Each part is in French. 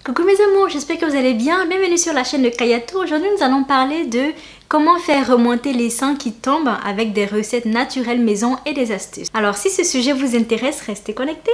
Coucou mes amours, j'espère que vous allez bien. Bienvenue sur la chaîne de Kayato. Aujourd'hui nous allons parler de comment faire remonter les seins qui tombent avec des recettes naturelles maison et des astuces. Alors si ce sujet vous intéresse, restez connectés.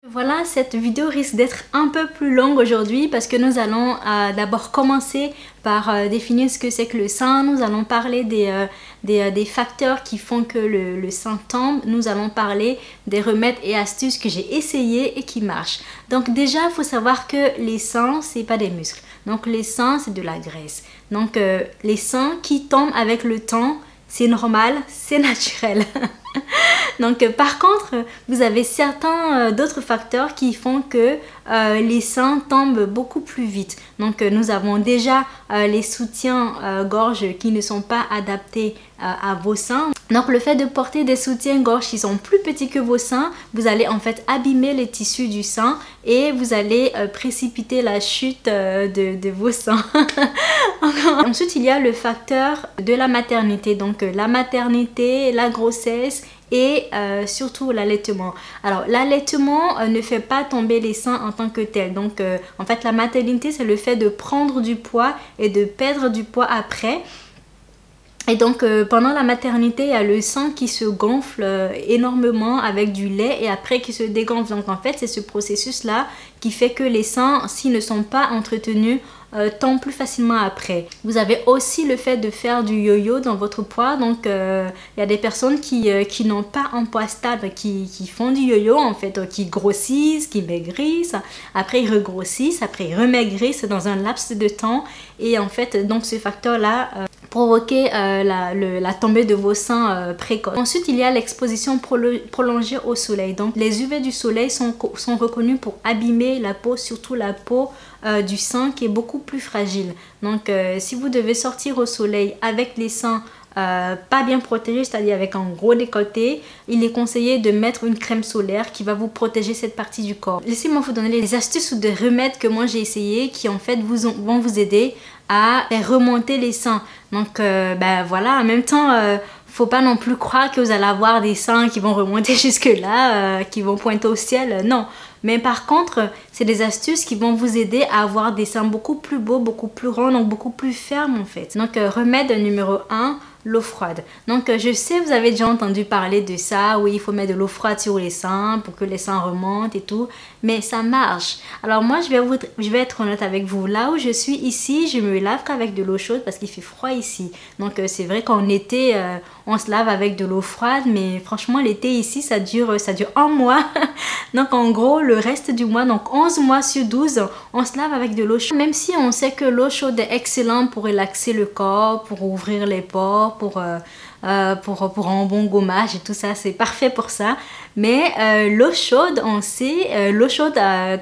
Voilà, cette vidéo risque d'être un peu plus longue aujourd'hui parce que nous allons d'abord commencer par définir ce que c'est que le sein. Nous allons parler des facteurs qui font que le sein tombe. Nous allons parler des remèdes et astuces que j'ai essayés et qui marchent. Donc déjà, il faut savoir que les seins, c'est pas des muscles. Donc les seins, c'est de la graisse. Donc les seins qui tombent avec le temps, c'est normal, c'est naturel. Donc par contre, vous avez certains d'autres facteurs qui font que les seins tombent beaucoup plus vite. Donc nous avons déjà les soutiens-gorge qui ne sont pas adaptés à vos seins. Donc le fait de porter des soutiens-gorge qui sont plus petits que vos seins, vous allez en fait abîmer les tissus du sein et vous allez précipiter la chute de vos seins. Ensuite, il y a le facteur de la maternité. Donc la maternité, la grossesse et surtout l'allaitement. Alors l'allaitement ne fait pas tomber les seins en tant que tel. Donc en fait la maternité, c'est le fait de prendre du poids et de perdre du poids après. Et donc pendant la maternité, il y a le sein qui se gonfle énormément avec du lait et après qui se dégonfle. Donc en fait c'est ce processus là qui fait que les seins, s'ils ne sont pas entretenus, tombent plus facilement après. Vous avez aussi le fait de faire du yo-yo dans votre poids. Donc il y a des personnes qui n'ont pas un poids stable, qui font du yo-yo en fait, qui grossissent, qui maigrissent, après ils regrossissent, après ils remaigrissent dans un laps de temps. Et en fait donc ce facteur là provoquer la tombée de vos seins précoce. Ensuite, il y a l'exposition prolongée au soleil. Donc, les UV du soleil sont reconnus pour abîmer la peau, surtout la peau du sein qui est beaucoup plus fragile. Donc, si vous devez sortir au soleil avec les seins pas bien protégés, c'est-à-dire avec un gros décolleté, il est conseillé de mettre une crème solaire qui va vous protéger cette partie du corps. Laissez-moi vous donner les astuces ou des remèdes que moi j'ai essayé qui en fait vont vous aider à remonter les seins. Donc voilà, en même temps faut pas non plus croire que vous allez avoir des seins qui vont remonter jusque là, qui vont pointer au ciel, non. Mais par contre, c'est des astuces qui vont vous aider à avoir des seins beaucoup plus beaux, beaucoup plus ronds, donc beaucoup plus fermes en fait. Donc remède numéro 1, l'eau froide. Donc je sais, vous avez déjà entendu parler de ça, oui, il faut mettre de l'eau froide sur les seins pour que les seins remontent et tout, mais ça marche. Alors moi, je vais être honnête avec vous, là où je suis ici, je me lave qu'avec de l'eau chaude parce qu'il fait froid ici. Donc c'est vrai qu'en été, on se lave avec de l'eau froide, mais franchement, l'été ici, ça dure un mois. Donc en gros, le reste du mois, donc 11 mois sur 12, on se lave avec de l'eau chaude. Même si on sait que l'eau chaude est excellente pour relaxer le corps, pour ouvrir les pores, pour un bon gommage et tout ça, c'est parfait pour ça. Mais l'eau chaude, on sait, l'eau chaude,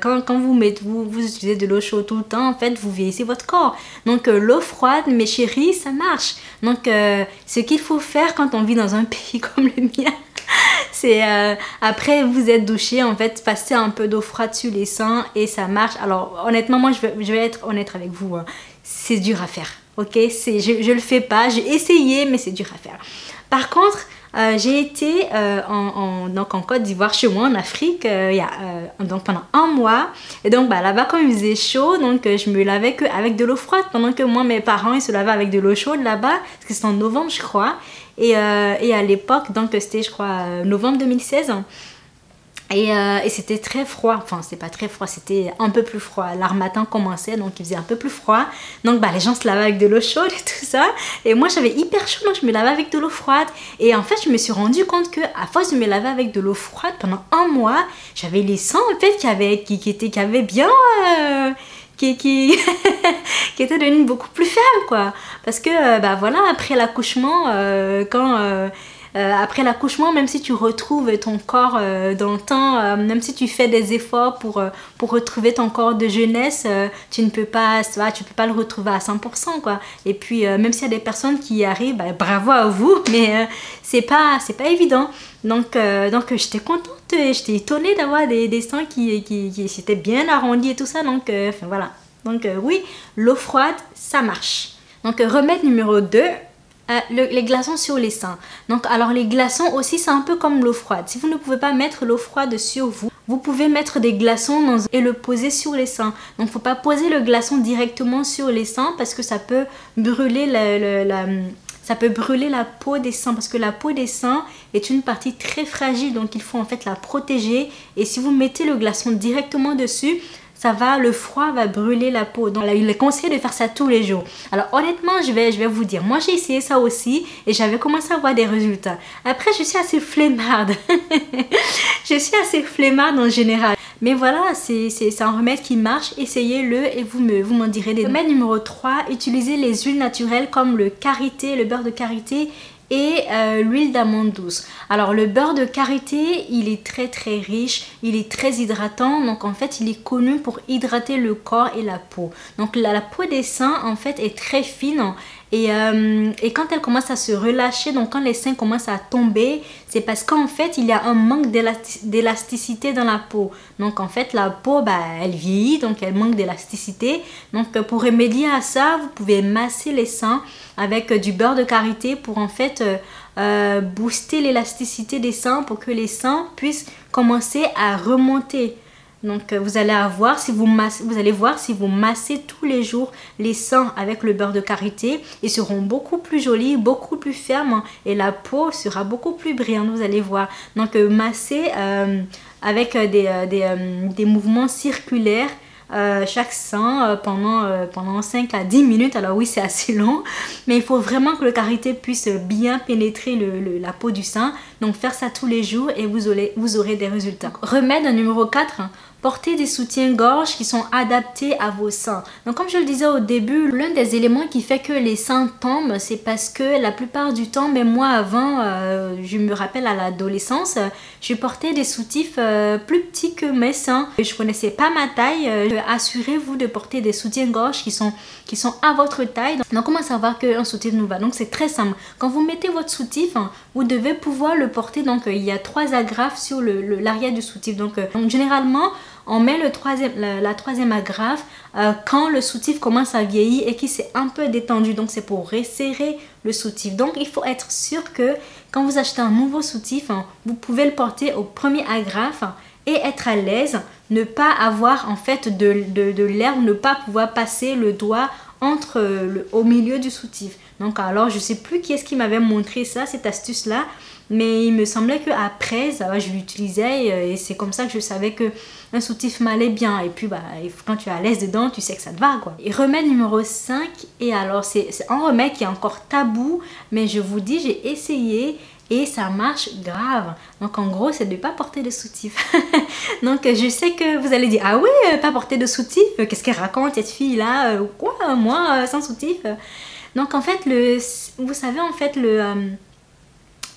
quand vous utilisez de l'eau chaude tout le temps, en fait, vous vieillissez votre corps. Donc l'eau froide, mes chéris, ça marche. Donc ce qu'il faut faire quand on vit dans un pays comme le mien, c'est après vous êtes douché, en fait, passer un peu d'eau froide sur les seins et ça marche. Alors honnêtement, moi je vais être honnête avec vous, hein. C'est dur à faire. Ok, je le fais pas, j'ai essayé mais c'est dur à faire. Par contre, j'ai été donc en Côte d'Ivoire, chez moi en Afrique, donc pendant un mois. Et donc là-bas, quand il faisait chaud, donc je me lavais avec de l'eau froide, pendant que moi, mes parents, ils se lavaient avec de l'eau chaude là-bas, parce que c'était en novembre, je crois. Et à l'époque, donc c'était, je crois, novembre 2016. Et c'était très froid, enfin c'est pas très froid, c'était un peu plus froid. L'harmattan commençait, donc il faisait un peu plus froid. Donc les gens se lavaient avec de l'eau chaude et tout ça. Et moi j'avais hyper chaud, donc je me lavais avec de l'eau froide. Et en fait je me suis rendu compte que à force de me laver avec de l'eau froide pendant un mois, j'avais les seins en fait qui avaient bien... qui était devenue beaucoup plus ferme quoi. Parce que voilà, après l'accouchement, après l'accouchement, même si tu retrouves ton corps dans le temps, même si tu fais des efforts pour retrouver ton corps de jeunesse, tu ne peux pas, tu peux pas le retrouver à 100% quoi. Et puis même s'il y a des personnes qui y arrivent, bravo à vous, mais c'est pas évident. Donc j'étais contente, j'étais étonnée d'avoir des seins qui s'étaient bien arrondis et tout ça. Donc voilà. Donc oui, l'eau froide, ça marche. Donc remède numéro 2. Les glaçons sur les seins. Donc alors les glaçons aussi, c'est un peu comme l'eau froide. Si vous ne pouvez pas mettre l'eau froide sur vous, vous pouvez mettre des glaçons et le poser sur les seins. Donc, faut pas poser le glaçon directement sur les seins parce que ça peut brûler ça peut brûler la peau des seins parce que la peau des seins est une partie très fragile, donc il faut en fait la protéger. Et si vous mettez le glaçon directement dessus, le froid va brûler la peau. Donc il est conseillé de faire ça tous les jours. Alors honnêtement, je vais vous dire, moi j'ai essayé ça aussi et j'avais commencé à voir des résultats. Après, je suis assez flemmarde. Je suis assez flemmarde en général. Mais voilà, c'est un remède qui marche, essayez-le et vous m'en direz des... Remède numéro 3, utilisez les huiles naturelles comme le karité, le beurre de karité et l'huile d'amande douce. Alors le beurre de karité, il est très riche, il est très hydratant, donc en fait il est connu pour hydrater le corps et la peau. Donc la peau des seins en fait est très fine et quand elle commence à se relâcher, donc quand les seins commencent à tomber, c'est parce qu'en fait il y a un manque d'élasticité dans la peau. Donc en fait la peau elle vieillit, donc elle manque d'élasticité. Donc pour remédier à ça, vous pouvez masser les seins avec du beurre de karité pour en fait booster l'élasticité des seins pour que les seins puissent commencer à remonter. Donc vous allez voir si vous massez tous les jours les seins avec le beurre de karité, ils seront beaucoup plus jolis, beaucoup plus fermes et la peau sera beaucoup plus brillante, vous allez voir. Donc massez avec des mouvements circulaires chaque sein pendant 5 à 10 minutes. Alors oui, c'est assez long, mais il faut vraiment que le karité puisse bien pénétrer la peau du sein. Donc faire ça tous les jours et vous aurez des résultats. Remède numéro 4, portez des soutiens-gorge qui sont adaptés à vos seins. Donc comme je le disais au début, l'un des éléments qui fait que les seins tombent, c'est parce que la plupart du temps, mais moi avant, je me rappelle à l'adolescence, je portais des soutifs plus petits que mes seins. Je connaissais pas ma taille. Assurez-vous de porter des soutiens-gorge qui sont à votre taille. Donc comment savoir qu'un soutif nous va? Donc c'est très simple. Quand vous mettez votre soutif, vous devez pouvoir le porter. Donc il y a 3 agrafes sur l'arrière du soutif. Donc généralement, on met la troisième agrafe quand le soutif commence à vieillir et qu'il s'est un peu détendu. Donc c'est pour resserrer le soutif. Donc il faut être sûr que quand vous achetez un nouveau soutif, vous pouvez le porter au premier agrafe et être à l'aise, ne pas avoir en fait de l'air, ne pas pouvoir passer le doigt au milieu du soutif. Donc alors je sais plus qui est-ce qui m'avait montré cette astuce là, mais il me semblait qu'après je l'utilisais et c'est comme ça que je savais que un soutif m'allait bien. Et puis quand tu es à l'aise dedans, tu sais que ça te va quoi. Et remède numéro 5, et alors c'est un remède qui est encore tabou, mais je vous dis, j'ai essayé et ça marche grave. Donc en gros, c'est de ne pas porter de soutif. Donc je sais que vous allez dire, ah oui, pas porter de soutif, qu'est-ce qu'elle raconte cette fille là, quoi, moi sans soutif. Donc en fait, vous savez en fait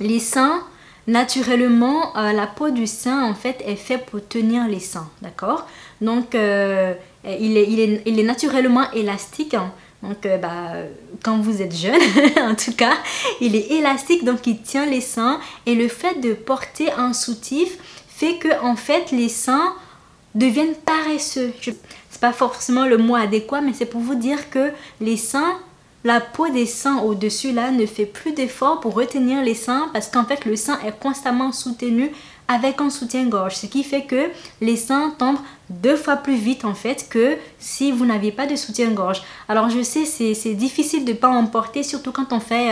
les seins, naturellement, la peau du sein en fait est faite pour tenir les seins, d'accord? Donc il est naturellement élastique. Donc quand vous êtes jeune, en tout cas, il est élastique, donc il tient les seins. Et le fait de porter un soutif fait que en fait les seins deviennent paresseux. C'est pas forcément le mot adéquat, mais c'est pour vous dire que les seins, la peau des seins au-dessus là ne fait plus d'effort pour retenir les seins parce qu'en fait le sein est constamment soutenu avec un soutien-gorge, ce qui fait que les seins tombent 2 fois plus vite en fait que si vous n'aviez pas de soutien-gorge. Alors je sais, c'est difficile de ne pas en porter, surtout quand on fait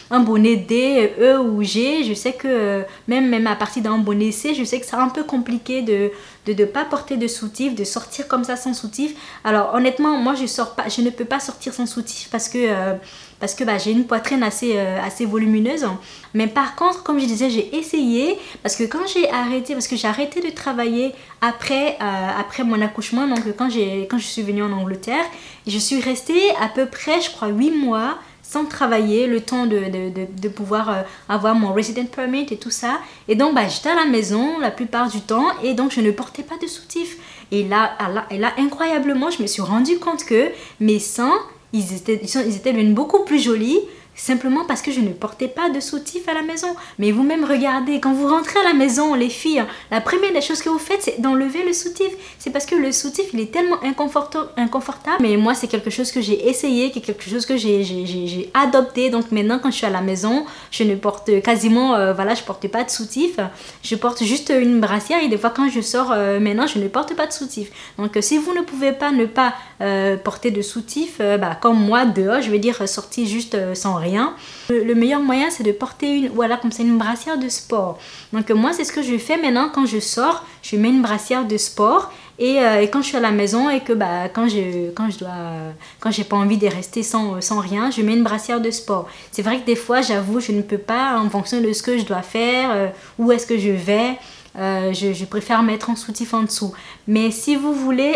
un bonnet D, E ou G. Je sais que même à partir d'un bonnet C, je sais que c'est un peu compliqué de ne pas porter de soutif, de sortir comme ça sans soutif. Alors honnêtement, moi je ne peux pas sortir sans soutif parce que j'ai une poitrine assez volumineuse. Mais par contre, comme je disais, j'ai essayé parce que quand j'ai arrêté, de travailler après mon accouchement, donc quand je suis venue en Angleterre, je suis restée à peu près, je crois, 8 mois sans travailler, le temps de pouvoir avoir mon resident permit et tout ça. Et donc j'étais à la maison la plupart du temps et donc je ne portais pas de soutif. Et là incroyablement, je me suis rendu compte que mes seins, ils étaient devenus beaucoup plus jolis simplement parce que je ne portais pas de soutif à la maison. Mais vous-même regardez, quand vous rentrez à la maison, les filles, la première des choses que vous faites, c'est d'enlever le soutif. C'est parce que le soutif, il est tellement inconfortable. Mais moi, c'est quelque chose que j'ai essayé, qui est quelque chose que j'ai adopté. Donc maintenant, quand je suis à la maison, je ne porte quasiment, voilà, je porte pas de soutif. Je porte juste une brassière et des fois quand je sors, maintenant, je ne porte pas de soutif. Donc si vous ne pouvez pas ne pas porter de soutif, comme moi, dehors, je veux dire sortir juste sans rien. Le meilleur moyen, c'est de porter une, voilà, comme ça, une brassière de sport. Donc moi, c'est ce que je fais maintenant quand je sors. Je mets une brassière de sport et quand je suis à la maison et que quand j'ai pas envie de rester sans rien, je mets une brassière de sport. C'est vrai que des fois, j'avoue, je ne peux pas en fonction de ce que je dois faire, où est-ce que je vais. Je préfère mettre un soutif en dessous. Mais si vous voulez,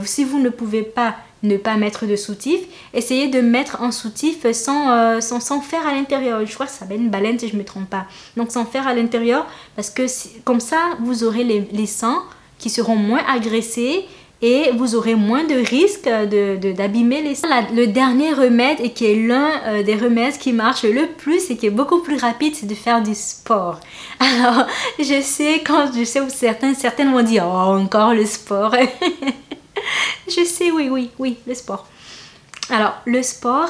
si vous ne pouvez pas ne pas mettre de soutif, essayez de mettre un soutif sans fer à l'intérieur. Je crois que ça s'appelle une baleine si je ne me trompe pas. Donc sans fer à l'intérieur, parce que comme ça, vous aurez les seins qui seront moins agressés et vous aurez moins de risques d'abîmer les seins. Le dernier remède, et qui est l'un des remèdes qui marche le plus et qui est beaucoup plus rapide, c'est de faire du sport. Alors, je sais où certaines m'ont dit « Oh, encore le sport !» Je sais, oui, le sport. Alors, le sport,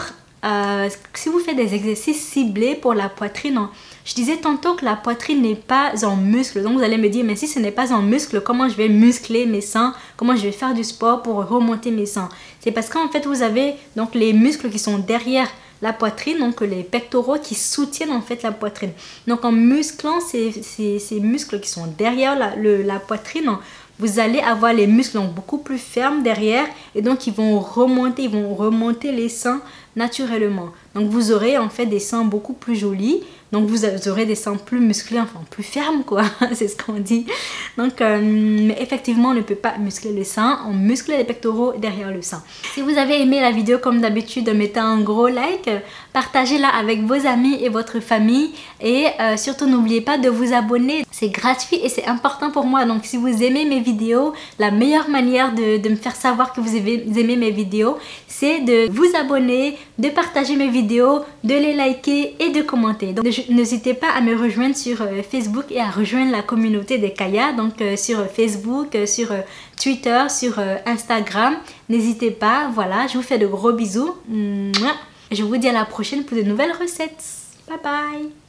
si vous faites des exercices ciblés pour la poitrine, je disais tantôt que la poitrine n'est pas en muscle. Donc, vous allez me dire, mais si ce n'est pas en muscle, comment je vais muscler mes seins? Comment je vais faire du sport pour remonter mes seins? C'est parce qu'en fait, vous avez donc les muscles qui sont derrière la poitrine, donc les pectoraux qui soutiennent en fait la poitrine. Donc, en musclant ces muscles qui sont derrière la poitrine, vous allez avoir les muscles donc beaucoup plus fermes derrière et donc ils vont remonter les seins naturellement. Donc vous aurez en fait des seins beaucoup plus jolis. Donc vous aurez des seins plus musclés, enfin plus fermes quoi, c'est ce qu'on dit. Donc mais effectivement on ne peut pas muscler les seins, on muscle les pectoraux derrière le sein. Si vous avez aimé la vidéo comme d'habitude, mettez un gros like, partagez-la avec vos amis et votre famille et surtout n'oubliez pas de vous abonner. C'est gratuit et c'est important pour moi. Donc si vous aimez mes vidéos, la meilleure manière de me faire savoir que vous aimez mes vidéos, c'est de vous abonner, de partager mes vidéos, de les liker et de commenter. Donc n'hésitez pas à me rejoindre sur Facebook et à rejoindre la communauté des Kaya. Donc sur Facebook, sur Twitter, sur Instagram. N'hésitez pas, voilà, je vous fais de gros bisous. Je vous dis à la prochaine pour de nouvelles recettes. Bye bye!